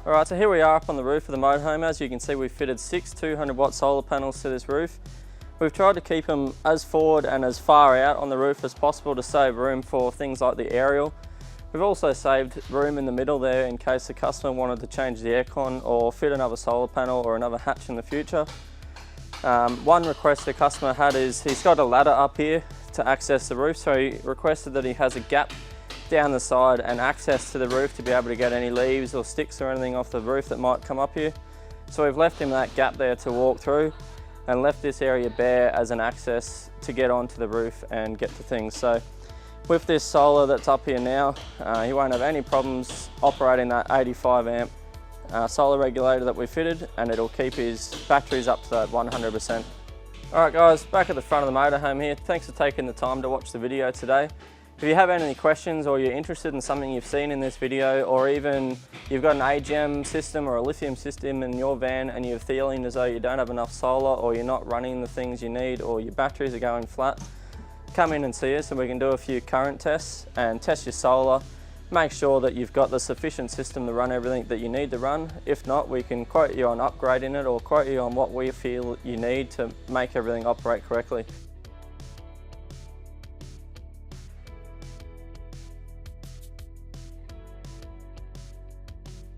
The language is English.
Alright, so here we are up on the roof of the motorhome. As you can see, we've fitted 6 200-watt solar panels to this roof. We've tried to keep them as forward and as far out on the roof as possible to save room for things like the aerial. We've also saved room in the middle there in case the customer wanted to change the aircon or fit another solar panel or another hatch in the future. One request the customer had is he's got a ladder up here to access the roof, so he requested that he has a gap down the side and access to the roof to be able to get any leaves or sticks or anything off the roof that might come up here. So we've left him that gap there to walk through and left this area bare as an access to get onto the roof and get to things. So with this solar that's up here now, he won't have any problems operating that 85 amp solar regulator that we fitted, and it'll keep his batteries up to that 100%. Alright guys, back at the front of the motorhome here. Thanks for taking the time to watch the video today. If you have any questions or you're interested in something you've seen in this video, or even you've got an AGM system or a lithium system in your van and you're feeling as though you don't have enough solar, or you're not running the things you need, or your batteries are going flat, come in and see us and we can do a few current tests and test your solar. Make sure that you've got the sufficient system to run everything that you need to run. If not, we can quote you on upgrading it or quote you on what we feel you need to make everything operate correctly.